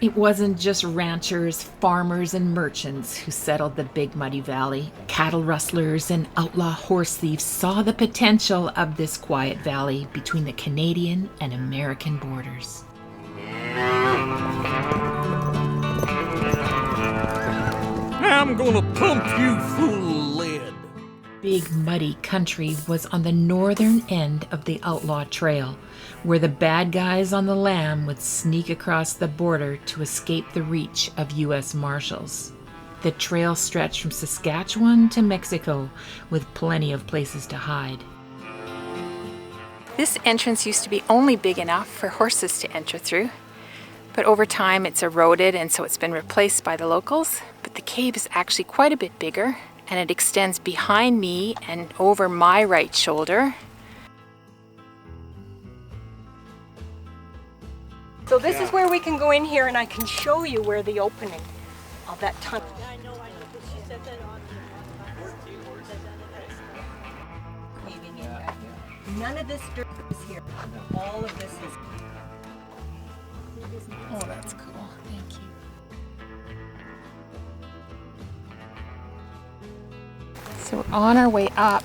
It wasn't just ranchers, farmers, and merchants who settled the Big Muddy Valley. Cattle rustlers and outlaw horse thieves saw the potential of this quiet valley between the Canadian and American borders. I'm gonna pump you full of lead. Big Muddy Country was on the northern end of the Outlaw Trail, where the bad guys on the lam would sneak across the border to escape the reach of U.S. Marshals. The trail stretched from Saskatchewan to Mexico, with plenty of places to hide. This entrance used to be only big enough for horses to enter through, but over time it's eroded and so it's been replaced by the locals. But the cave is actually quite a bit bigger, and it extends behind me and over my right shoulder. So this is where we can go in here and I can show you where the opening of that tunnel. None of this dirt is here. All of this is. Oh, that's cool. Thank you. So we're on our way up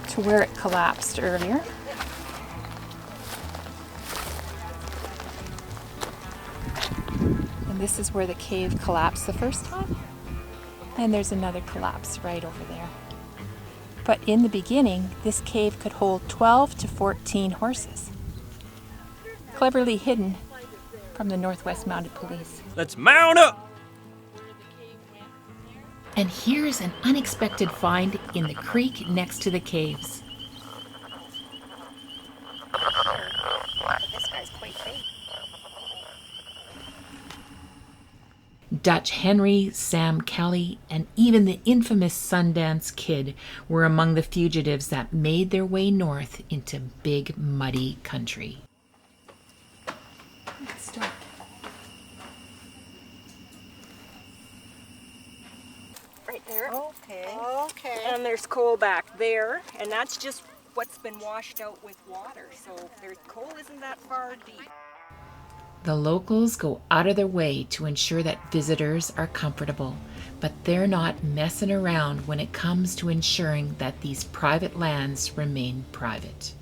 to where it collapsed earlier. And this is where the cave collapsed the first time. And there's another collapse right over there. But in the beginning, this cave could hold 12 to 14 horses. Cleverly hidden from the Northwest Mounted Police. Let's mount up! And here's an unexpected find in the creek next to the caves. This guy's quite big. Dutch Henry, Sam Kelly, and even the infamous Sundance Kid were among the fugitives that made their way north into Big Muddy Country. Stop. Right there. Okay. Okay. And there's coal back there, and that's just what's been washed out with water. So there's coal isn't that far deep. The locals go out of their way to ensure that visitors are comfortable, but they're not messing around when it comes to ensuring that these private lands remain private.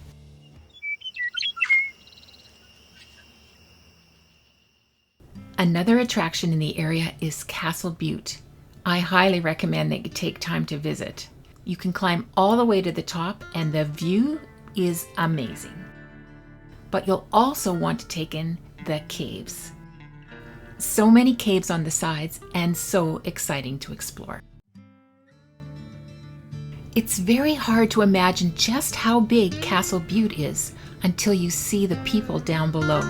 Another attraction in the area is Castle Butte. I highly recommend that you take time to visit. You can climb all the way to the top and the view is amazing. But you'll also want to take in the caves. So many caves on the sides and so exciting to explore. It's very hard to imagine just how big Castle Butte is until you see the people down below.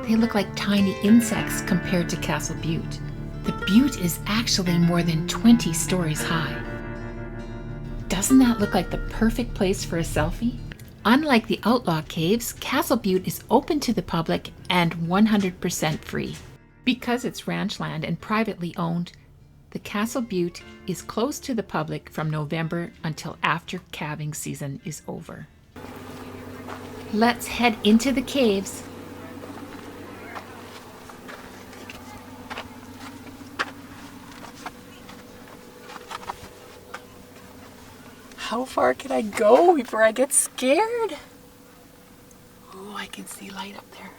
They look like tiny insects compared to Castle Butte. The butte is actually more than 20 stories high. Doesn't that look like the perfect place for a selfie? Unlike the Outlaw Caves, Castle Butte is open to the public and 100% free. Because it's ranch land and privately owned, the Castle Butte is closed to the public from November until after calving season is over. Let's head into the caves. How far can I go before I get scared? Oh, I can see light up there.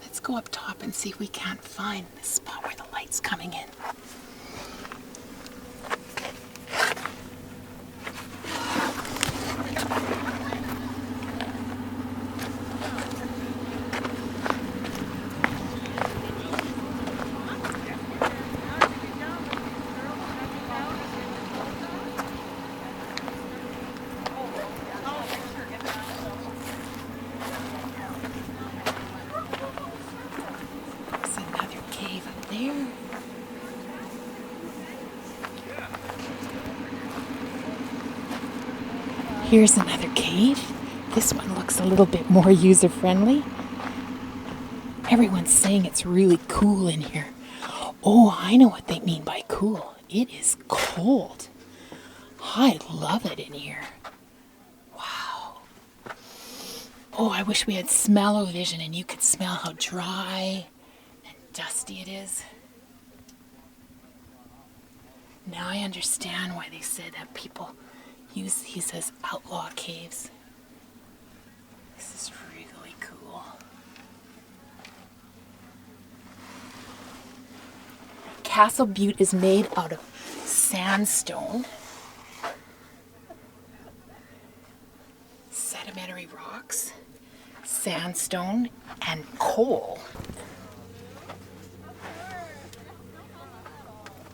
Let's go up top and see if we can't find the spot where the light's coming in. There. Here's another cave. This one looks a little bit more user-friendly. Everyone's saying it's really cool in here. Oh, I know what they mean by cool. It is cold. I love it in here. Wow. Oh, I wish we had smell-o-vision and you could smell how dry dusty it is. Now I understand why they said that people use these as outlaw caves. This is really cool. Castle Butte is made out of sandstone, sedimentary rocks, sandstone, and coal.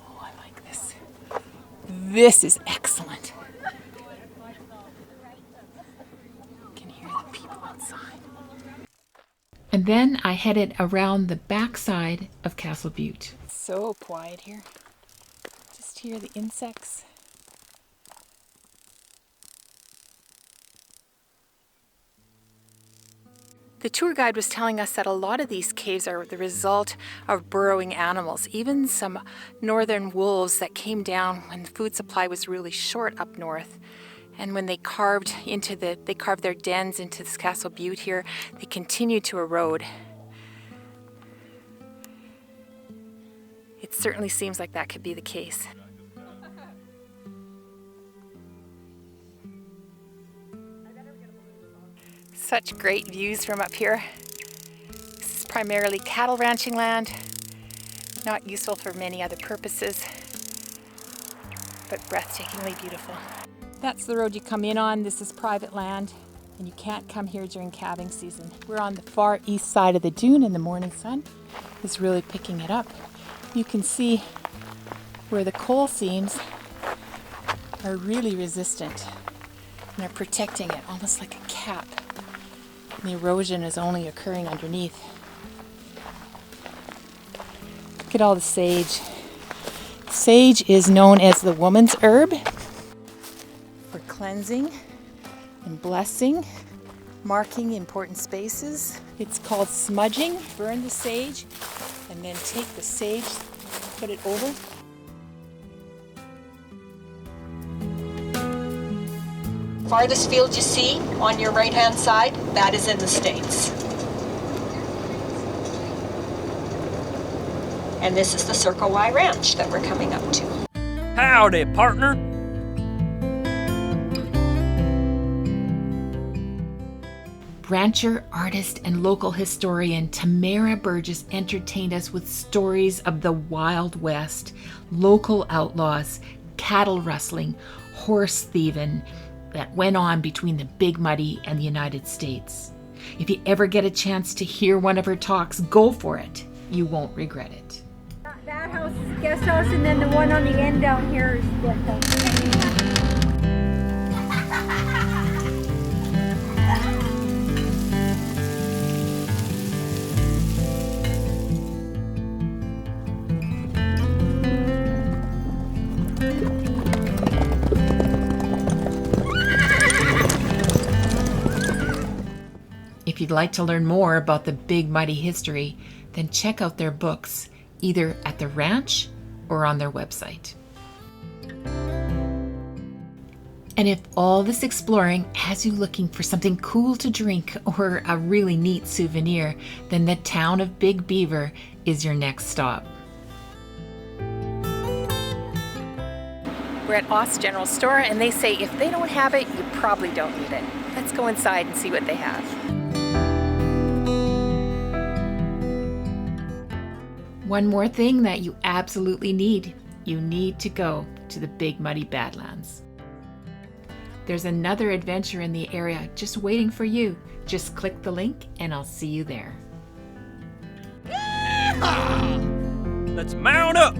Oh, I like this. This is excellent. You can hear the people outside. And then I headed around the backside of Castle Butte. So quiet here. Just hear the insects. The tour guide was telling us that a lot of these caves are the result of burrowing animals, even some northern wolves that came down when the food supply was really short up north. And when they carved their dens into this Castle Butte here, they continued to erode. It certainly seems like that could be the case. Such great views from up here. This is primarily cattle ranching land, not useful for many other purposes, but breathtakingly beautiful. That's the road you come in on. This is private land, and you can't come here during calving season. We're on the far east side of the dune, and the morning sun is really picking it up. You can see where the coal seams are really resistant and are protecting it, almost like a cap. And the erosion is only occurring underneath. Look at all the sage. Sage is known as the woman's herb for cleansing and blessing, marking important spaces. It's called smudging. Burn the sage and then take the sage, put it over. Farthest field you see on your right-hand side, that is in the States. And this is the Circle Y Ranch that we're coming up to. Howdy, partner. Rancher, artist, and local historian Tamara Burgess entertained us with stories of the Wild West, local outlaws, cattle rustling, horse thieving that went on between the Big Muddy and the United States. If you ever get a chance to hear one of her talks, go for it. You won't regret it. That house is guest house, and then the one on the end down here is split house. If you'd like to learn more about the Big Muddy history, then check out their books, either at the ranch or on their website. And if all this exploring has you looking for something cool to drink or a really neat souvenir, then the town of Big Beaver is your next stop. We're at Oss General Store, and they say if they don't have it, you probably don't need it. Let's go inside and see what they have. One more thing that you absolutely need. You need to go to the Big Muddy Badlands. There's another adventure in the area just waiting for you. Just click the link and I'll see you there. Let's mount up.